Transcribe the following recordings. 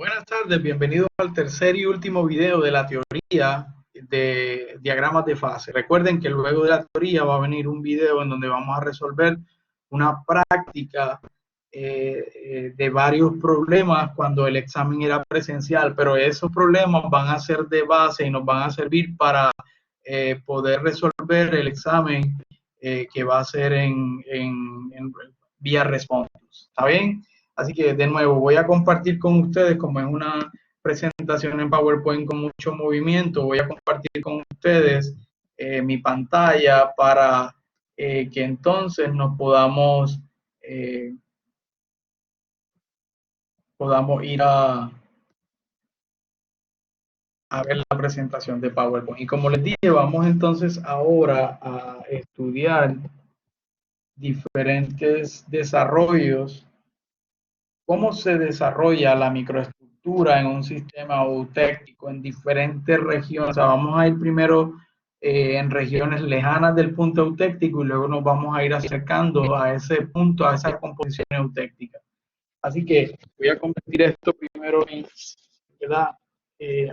Buenas tardes, bienvenidos al tercer y último video de la teoría de diagramas de fase. Recuerden que luego de la teoría va a venir un video en donde vamos a resolver una práctica de varios problemas cuando el examen era presencial, pero esos problemas van a ser de base y nos van a servir para poder resolver el examen que va a ser en vía responsos. ¿Está bien? Así que de nuevo voy a compartir con ustedes, como es una presentación en PowerPoint con mucho movimiento, voy a compartir con ustedes mi pantalla para que entonces nos podamos ir a ver la presentación de PowerPoint. Y como les dije, vamos entonces ahora a estudiar diferentes desarrollos, cómo se desarrolla la microestructura en un sistema eutéctico en diferentes regiones. O sea, vamos a ir primero en regiones lejanas del punto eutéctico y luego nos vamos a ir acercando a ese punto, a esa composición eutéctica. Así que voy a convertir esto primero en, ¿verdad?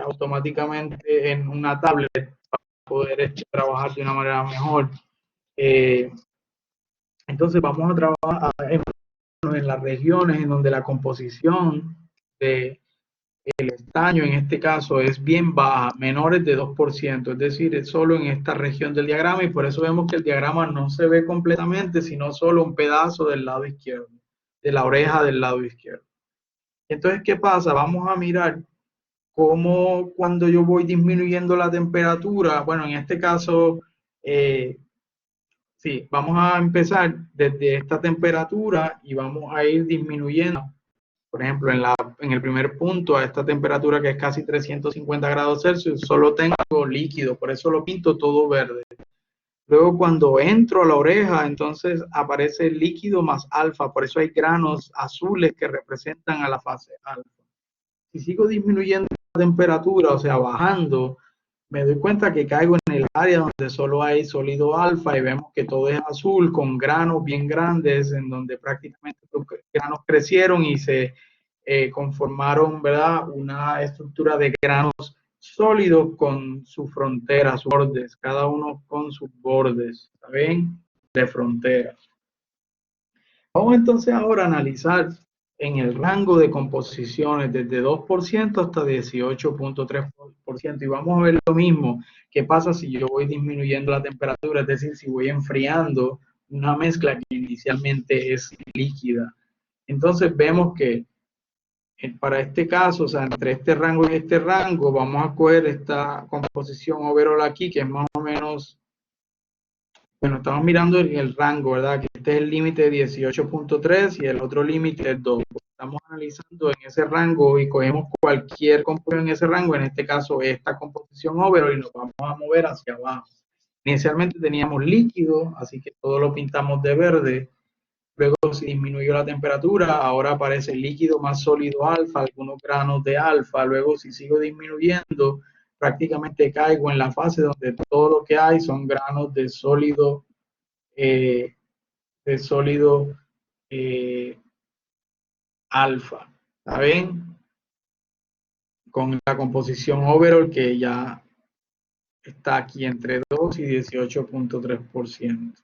Automáticamente en una tablet para poder trabajar de una manera mejor. Entonces vamos a trabajar en las regiones en donde la composición del estaño en este caso es bien baja, menores de 2%, es decir, es solo en esta región del diagrama, y por eso vemos que el diagrama no se ve completamente, sino solo un pedazo del lado izquierdo, de la oreja del lado izquierdo. Entonces, ¿qué pasa? Vamos a mirar cómo cuando yo voy disminuyendo la temperatura, bueno, en este caso, sí, vamos a empezar desde esta temperatura y vamos a ir disminuyendo. Por ejemplo, en el primer punto, a esta temperatura que es casi 350 grados Celsius, solo tengo líquido, por eso lo pinto todo verde. Luego, cuando entro a la oreja, entonces aparece el líquido más alfa, por eso hay granos azules que representan a la fase alfa. Si sigo disminuyendo la temperatura, o sea, bajando, me doy cuenta que caigo en el área donde solo hay sólido alfa y vemos que todo es azul con granos bien grandes en donde prácticamente los granos crecieron y se conformaron, ¿verdad? Una estructura de granos sólidos con su frontera, sus bordes, cada uno con sus bordes, ¿saben? De frontera. Vamos entonces ahora a analizar en el rango de composiciones desde 2% hasta 18.3%, y vamos a ver lo mismo. ¿Qué pasa si yo voy disminuyendo la temperatura? Es decir, si voy enfriando una mezcla que inicialmente es líquida. Entonces vemos que para este caso, o sea, entre este rango y este rango, vamos a coger esta composición overall aquí, que es más o menos, bueno, estamos mirando el rango, ¿verdad? Que este es el límite de 18.3 y el otro límite es 2. Estamos analizando en ese rango y cogemos cualquier composición en ese rango, en este caso esta composición overall, y nos vamos a mover hacia abajo. Inicialmente teníamos líquido, así que todo lo pintamos de verde. Luego se disminuyó la temperatura, ahora aparece líquido más sólido alfa, algunos granos de alfa. Luego, si sigo disminuyendo, prácticamente caigo en la fase donde todo lo que hay son granos de sólido eh, alfa. ¿Está bien? Con la composición overall que ya está aquí entre 2 y 18.3%.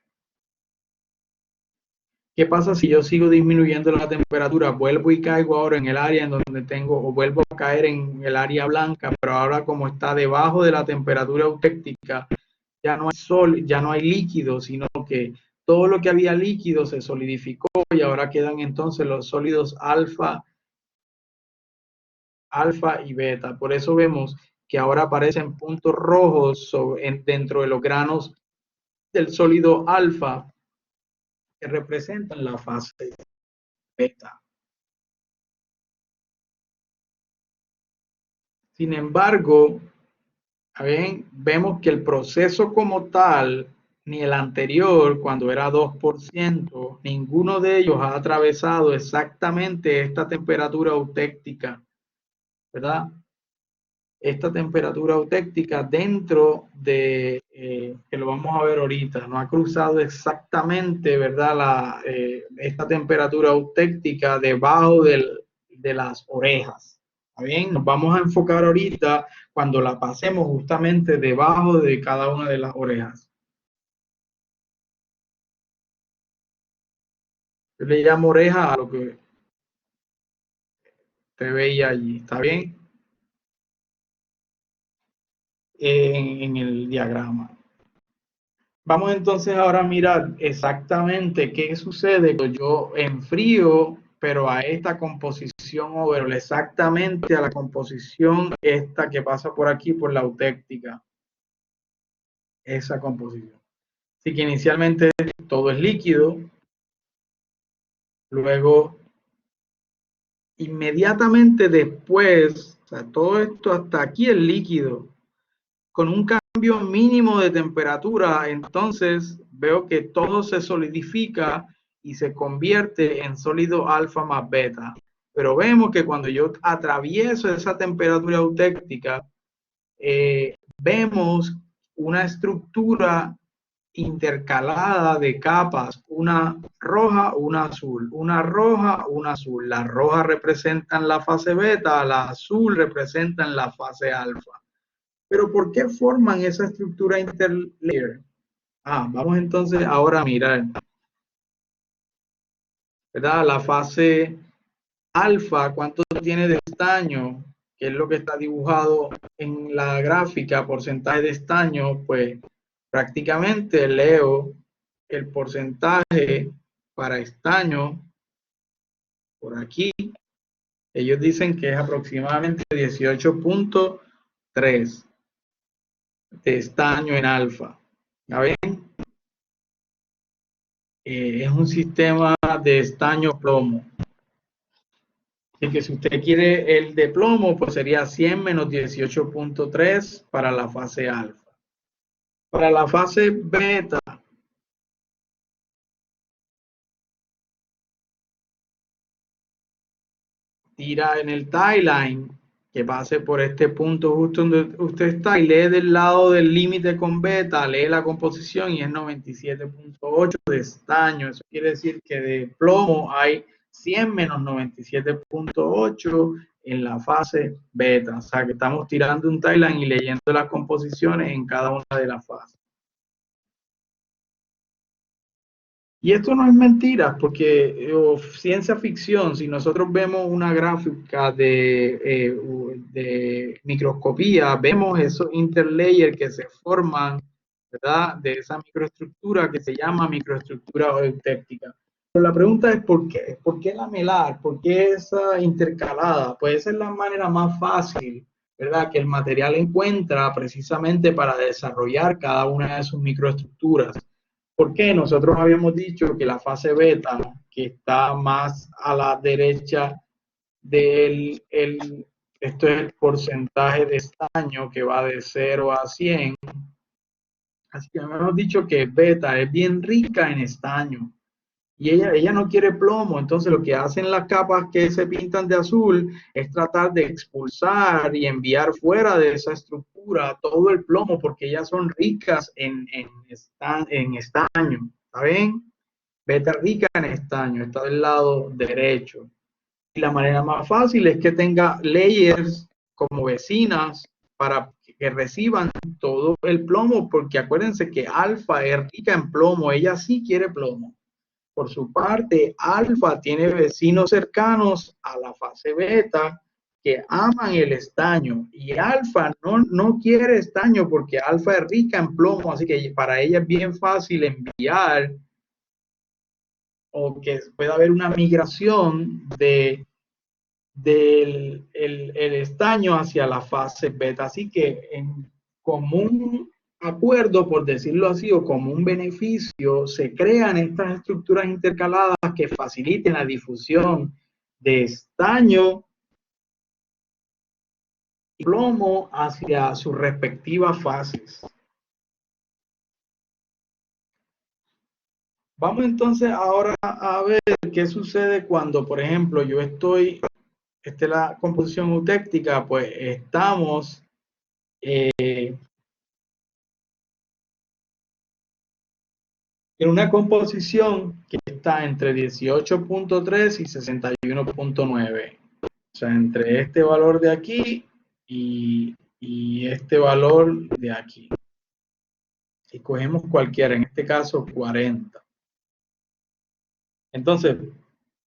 ¿Qué pasa si yo sigo disminuyendo la temperatura? Vuelvo y caigo ahora en el área en donde tengo, o vuelvo a caer en el área blanca, pero ahora como está debajo de la temperatura eutéctica, ya no hay sol, ya no hay líquido, sino que todo lo que había líquido se solidificó y ahora quedan entonces los sólidos alfa y beta. Por eso vemos que ahora aparecen puntos rojos dentro de los granos del sólido alfa que representan la fase beta. Sin embargo, ¿bien? Vemos que el proceso como tal, ni el anterior, cuando era 2%, ninguno de ellos ha atravesado exactamente esta temperatura eutéctica, ¿verdad? Esta temperatura eutéctica dentro de, que lo vamos a ver ahorita, no ha cruzado exactamente, ¿verdad? Esta temperatura eutéctica debajo de las orejas. ¿Está bien? Nos vamos a enfocar ahorita cuando la pasemos justamente debajo de cada una de las orejas. Yo le llamo oreja a lo que te veía allí, ¿está bien? En el diagrama. Vamos entonces ahora a mirar exactamente qué sucede cuando yo enfrío, pero a esta composición overall, exactamente a la composición esta que pasa por aquí, por la eutéctica. Esa composición. Así que inicialmente todo es líquido, luego inmediatamente después, o sea, todo esto hasta aquí es líquido, con un cambio mínimo de temperatura, entonces veo que todo se solidifica y se convierte en sólido alfa más beta. Pero vemos que cuando yo atravieso esa temperatura eutéctica, vemos una estructura intercalada de capas, una roja, una azul, una roja, una azul. Las rojas representan la fase beta, la azul representan la fase alfa. Pero ¿por qué forman esa estructura interlayer? Vamos entonces ahora a mirar, ¿verdad? La fase alfa, ¿cuánto tiene de estaño? Que es lo que está dibujado en la gráfica, porcentaje de estaño, pues prácticamente leo el porcentaje para estaño por aquí. Ellos dicen que es aproximadamente 18.3 de estaño en alfa. ¿Ya ven? Es un sistema de estaño plomo. Así que si usted quiere el de plomo, pues sería 100 menos 18.3 para la fase alfa. Para la fase beta, tira en el timeline que pase por este punto justo donde usted está y lee del lado del límite con beta, lee la composición y es 97.8 de estaño. Eso quiere decir que de plomo hay 100 menos 97.8 en la fase beta. O sea que estamos tirando un timeline y leyendo las composiciones en cada una de las fases. Y esto no es mentira, porque ciencia ficción, si nosotros vemos una gráfica de microscopía, vemos esos interlayers que se forman, ¿verdad? De esa microestructura que se llama microestructura eutéptica. Pero la pregunta es ¿por qué? ¿Por qué lamelar? ¿Por qué esa intercalada? Pues esa es la manera más fácil, ¿verdad? Que el material encuentra precisamente para desarrollar cada una de sus microestructuras. Porque nosotros habíamos dicho que la fase beta, que está más a la derecha del, esto es el porcentaje de estaño que va de 0 a 100. Así que habíamos dicho que beta es bien rica en estaño. Y ella no quiere plomo, entonces lo que hacen las capas que se pintan de azul es tratar de expulsar y enviar fuera de esa estructura todo el plomo, porque ellas son ricas en estaño, ¿saben? Beta rica en estaño, está del lado derecho. Y la manera más fácil es que tenga layers como vecinas para que reciban todo el plomo, porque acuérdense que alfa es rica en plomo, ella sí quiere plomo. Por su parte, alfa tiene vecinos cercanos a la fase beta que aman el estaño y alfa no quiere estaño porque alfa es rica en plomo, así que para ella es bien fácil enviar o que pueda haber una migración del el estaño hacia la fase beta. Así que en común acuerdo, por decirlo así, o como un beneficio, se crean estas estructuras intercaladas que faciliten la difusión de estaño y plomo hacia sus respectivas fases. Vamos entonces ahora a ver qué sucede cuando, por ejemplo, yo estoy, esta es la composición eutéctica, pues estamos en una composición que está entre 18.3 y 61.9. O sea, entre este valor de aquí y este valor de aquí. Si cogemos cualquiera, en este caso 40. Entonces,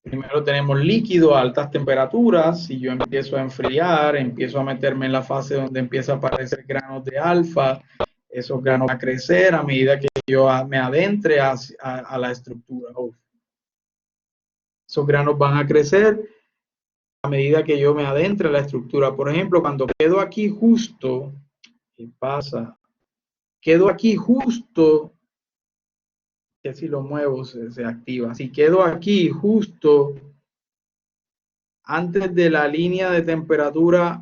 primero tenemos líquido a altas temperaturas. Si yo empiezo a enfriar, empiezo a meterme en la fase donde empieza a aparecer granos de alfa, esos granos van a crecer a medida que yo me adentre a la estructura. Esos granos van a crecer a medida que yo me adentre a la estructura. Por ejemplo, cuando quedo aquí justo, ¿qué pasa? Quedo aquí justo, que si lo muevo se activa. Si quedo aquí justo antes de la línea de temperatura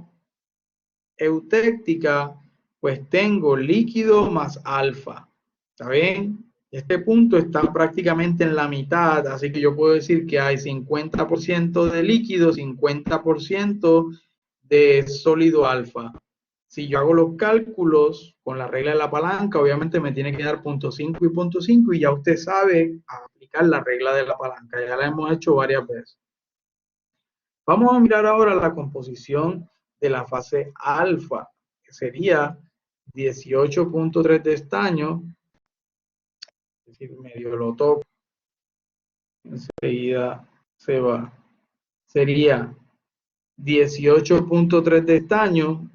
eutéctica, pues tengo líquido más alfa. ¿Está bien? Este punto está prácticamente en la mitad, así que yo puedo decir que hay 50% de líquido, 50% de sólido alfa. Si yo hago los cálculos con la regla de la palanca, obviamente me tiene que dar 0.5 y 0.5 y ya usted sabe aplicar la regla de la palanca. Ya la hemos hecho varias veces. Vamos a mirar ahora la composición de la fase alfa, que sería 18.3 de estaño, es decir, medio lo toco, enseguida se va. Sería 18.3 de estaño,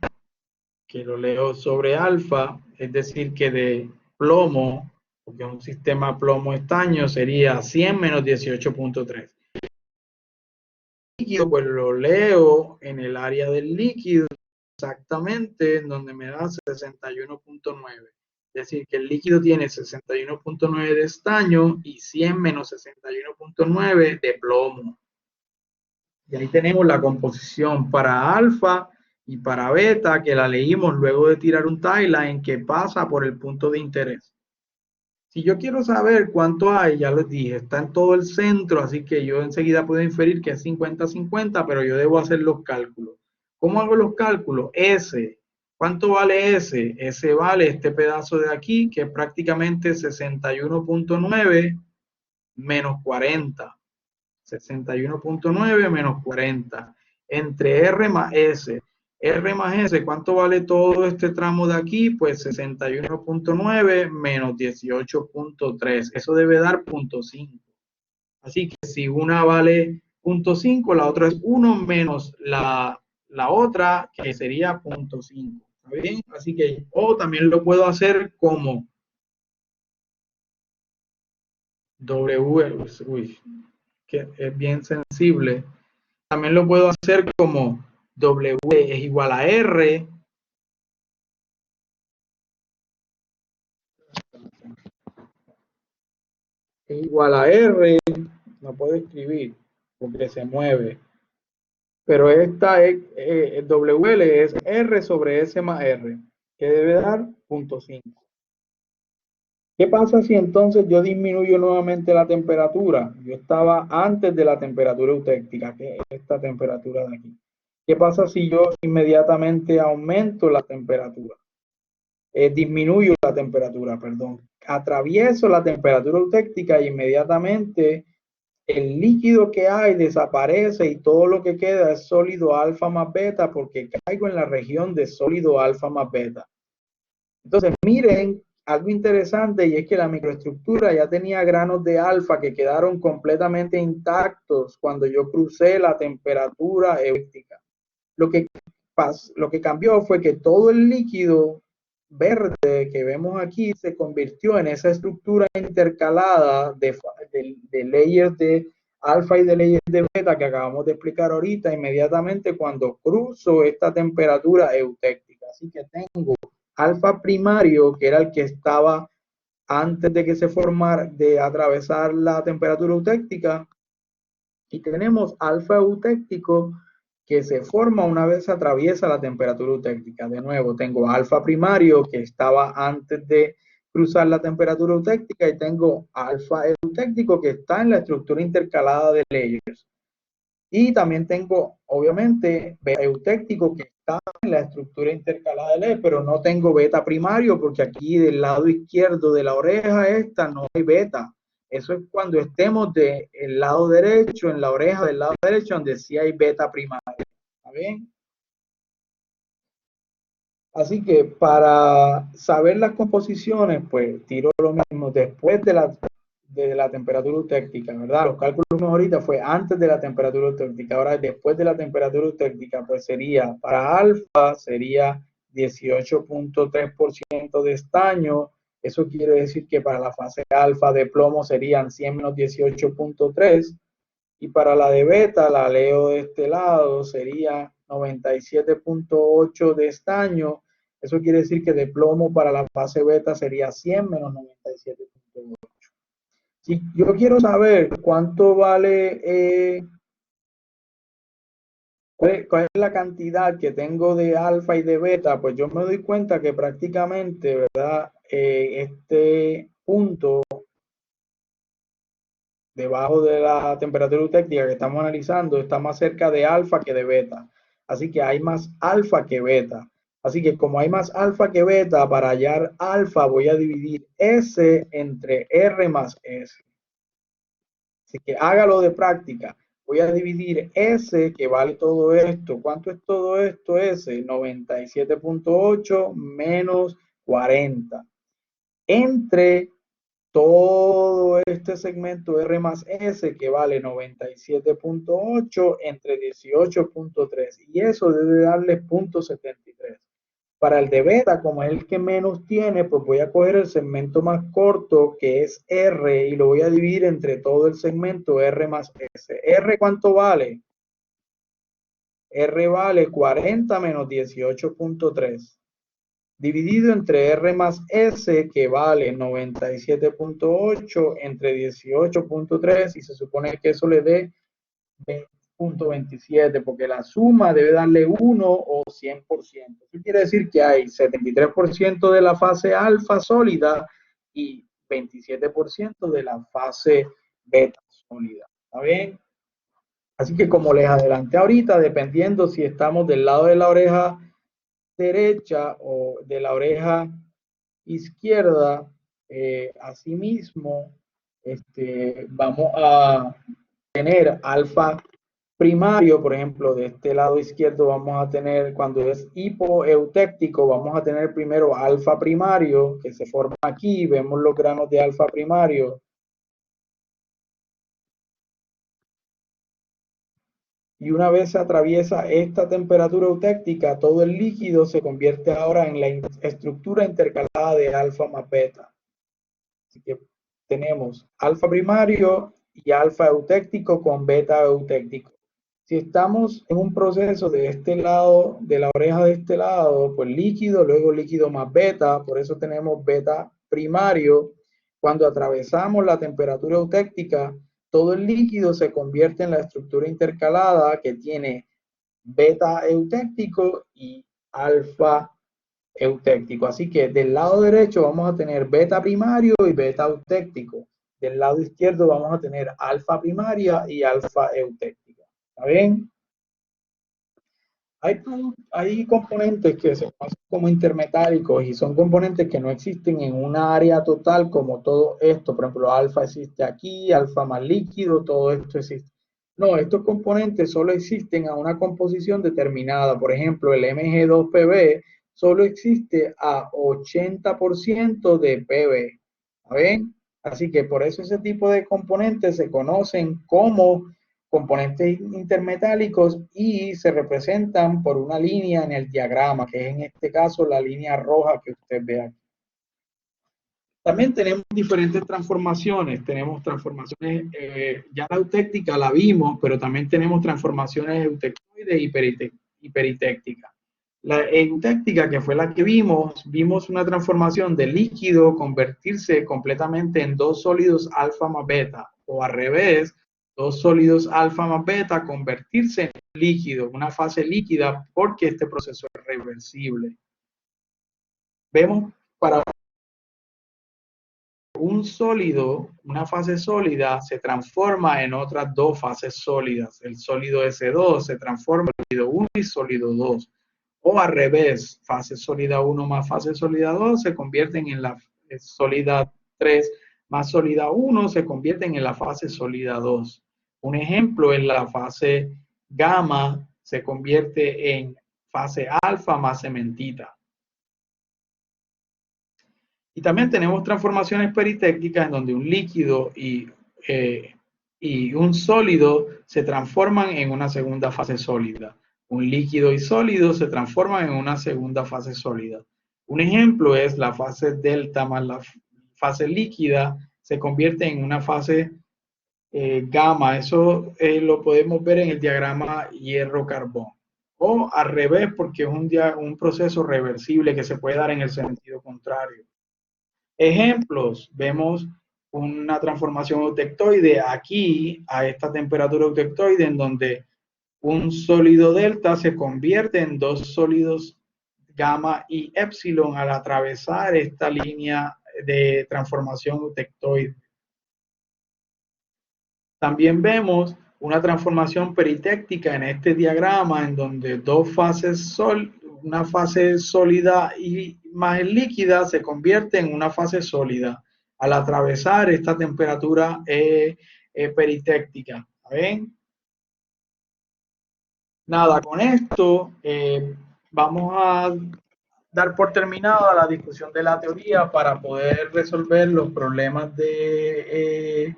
que lo leo sobre alfa, es decir, que de plomo, porque un sistema plomo-estaño sería 100 menos 18.3. Líquido, pues lo leo en el área del líquido, exactamente en donde me da 61.9. Es decir, que el líquido tiene 61.9 de estaño y 100 menos 61.9 de plomo. Y ahí tenemos la composición para alfa y para beta, que la leímos luego de tirar un timeline que pasa por el punto de interés. Si yo quiero saber cuánto hay, ya les dije, está en todo el centro, así que yo enseguida puedo inferir que es 50-50, pero yo debo hacer los cálculos. ¿Cómo hago los cálculos? S. ¿Cuánto vale S? S vale este pedazo de aquí, que es prácticamente 61.9 menos 40. 61.9 menos 40. Entre R más S. R más S, ¿cuánto vale todo este tramo de aquí? Pues 61.9 menos 18.3. Eso debe dar 0.5. Así que si una vale 0.5, la otra es 1 menos la otra, que sería 0.5. ¿Está bien? Así que, o también lo puedo hacer como W, uy, que es bien sensible. También lo puedo hacer como W es igual a R es igual a R, no puedo escribir porque se mueve, pero esta es, WL es R sobre S más R, que debe dar 0.5. ¿Qué pasa si entonces yo disminuyo nuevamente la temperatura? Yo estaba antes de la temperatura eutéctica, que es esta temperatura de aquí. ¿Qué pasa si yo inmediatamente aumento la temperatura? Disminuyo la temperatura, perdón. Atravieso la temperatura eutéctica e inmediatamente el líquido que hay desaparece y todo lo que queda es sólido alfa más beta porque caigo en la región de sólido alfa más beta. Entonces, miren algo interesante y es que la microestructura ya tenía granos de alfa que quedaron completamente intactos cuando yo crucé la temperatura eutéctica. Lo que cambió fue que todo el líquido verde que vemos aquí se convirtió en esa estructura intercalada de layers de alfa y de layers de beta que acabamos de explicar ahorita inmediatamente cuando cruzo esta temperatura eutéctica. Así que tengo alfa primario, que era el que estaba antes de que se formara, de atravesar la temperatura eutéctica, y tenemos alfa eutéctico que se forma una vez atraviesa la temperatura eutéctica. De nuevo, tengo alfa primario que estaba antes de cruzar la temperatura eutéctica y tengo alfa eutéctico que está en la estructura intercalada de layers. Y también tengo, obviamente, beta eutéctico que está en la estructura intercalada de layers, pero no tengo beta primario porque aquí del lado izquierdo de la oreja esta no hay beta. Eso es cuando estemos del lado derecho, en la oreja del lado derecho, donde sí hay beta primario. ¿Está bien? Así que para saber las composiciones, pues tiro lo mismo después de la temperatura eutérmica, ¿verdad? Los cálculos ahorita fue antes de la temperatura eutérmica, ahora después de la temperatura eutérmica, pues sería, para alfa sería 18.3% de estaño. Eso quiere decir que para la fase alfa de plomo serían 100 menos 18.3. Y para la de beta, la leo de este lado, sería 97.8 de estaño. Eso quiere decir que de plomo para la fase beta sería 100 menos 97.8. Si yo quiero saber cuánto vale, cuál es la cantidad que tengo de alfa y de beta, pues yo me doy cuenta que prácticamente, ¿verdad? Este punto debajo de la temperatura eutérmica que estamos analizando está más cerca de alfa que de beta. Así que hay más alfa que beta. Así que como hay más alfa que beta, para hallar alfa voy a dividir S entre R más S. Así que hágalo de práctica. Voy a dividir S, que vale todo esto. ¿Cuánto es todo esto? S, 97.8 menos 40. Entre todo este segmento R más S, que vale 97.8 entre 18.3, y eso debe darle 0.73. Para el de beta, como es el que menos tiene, pues voy a coger el segmento más corto, que es R, y lo voy a dividir entre todo el segmento R más S. ¿R cuánto vale? R vale 40 menos 18.3. Dividido entre R más S, que vale 97.8 entre 18.3, y se supone que eso le dé 20.27, porque la suma debe darle 1 o 100%. Eso quiere decir que hay 73% de la fase alfa sólida y 27% de la fase beta sólida. ¿Está bien? Así que como les adelanté ahorita, dependiendo si estamos del lado de la oreja derecha o de la oreja izquierda, asimismo, vamos a tener alfa primario. Por ejemplo, de este lado izquierdo vamos a tener, cuando es hipoeutéctico, vamos a tener primero alfa primario, que se forma aquí, vemos los granos de alfa primario. Y una vez se atraviesa esta temperatura eutéctica, todo el líquido se convierte ahora en la estructura intercalada de alfa más beta. Así que tenemos alfa primario y alfa eutéctico con beta eutéctico. Si estamos en un proceso de este lado, de la oreja de este lado, pues líquido, luego líquido más beta, por eso tenemos beta primario. Cuando atravesamos la temperatura eutéctica, todo el líquido se convierte en la estructura intercalada que tiene beta eutéctico y alfa eutéctico. Así que del lado derecho vamos a tener beta primario y beta eutéctico. Del lado izquierdo vamos a tener alfa primaria y alfa eutéctica. ¿Está bien? Hay componentes que se pasan como intermetálicos y son componentes que no existen en una área total como todo esto. Por ejemplo, alfa existe aquí, alfa más líquido, todo esto existe. No, estos componentes solo existen a una composición determinada. Por ejemplo, el Mg2Pb solo existe a 80% de Pb. ¿Está bien? Así que por eso ese tipo de componentes se conocen como componentes intermetálicos y se representan por una línea en el diagrama, que es en este caso la línea roja que usted ve aquí. También tenemos diferentes transformaciones. Tenemos transformaciones, ya la eutéctica la vimos, pero también tenemos transformaciones eutectoides y hiperitécticas. La eutéctica, que fue la que vimos una transformación de líquido convertirse completamente en dos sólidos alfa más beta, o al revés, dos sólidos alfa más beta convertirse en líquido, una fase líquida, porque este proceso es reversible. Vemos para un sólido, una fase sólida, se transforma en otras dos fases sólidas. El sólido S2 se transforma en sólido 1 y sólido 2. O al revés, fase sólida 1 más fase sólida 2 se convierten en la sólida 3 más sólida 1 se convierten en la fase sólida 2. Un ejemplo es la fase gamma se convierte en fase alfa más cementita. Y también tenemos transformaciones peritécticas en donde un líquido y un sólido se transforman en una segunda fase sólida. Un líquido y sólido se transforman en una segunda fase sólida. Un ejemplo es la fase delta más la fase líquida se convierte en una fase gamma. Eso lo podemos ver en el diagrama hierro-carbón. O al revés, porque es un proceso reversible que se puede dar en el sentido contrario. Ejemplos, vemos una transformación eutectoide aquí a esta temperatura eutectoide en donde un sólido delta se convierte en dos sólidos gamma y epsilon al atravesar esta línea de transformación eutectoide. También vemos una transformación peritéctica en este diagrama en donde dos fases una fase sólida y más líquida se convierte en una fase sólida al atravesar esta temperatura peritéctica. ¿Ven? Nada, con esto vamos a dar por terminada la discusión de la teoría para poder resolver los problemas de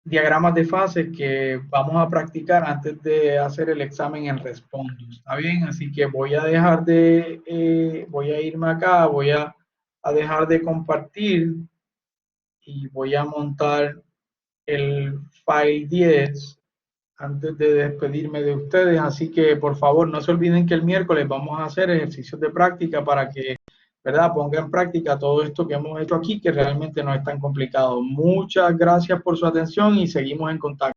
diagramas de fases que vamos a practicar antes de hacer el examen en Respondos. ¿Está bien? Así que voy a dejar voy a irme acá, voy a dejar de compartir y voy a montar el file 10 antes de despedirme de ustedes. Así que por favor no se olviden que el miércoles vamos a hacer ejercicios de práctica para que, ¿verdad?, ponga en práctica todo esto que hemos hecho aquí, que realmente no es tan complicado. Muchas gracias por su atención y seguimos en contacto.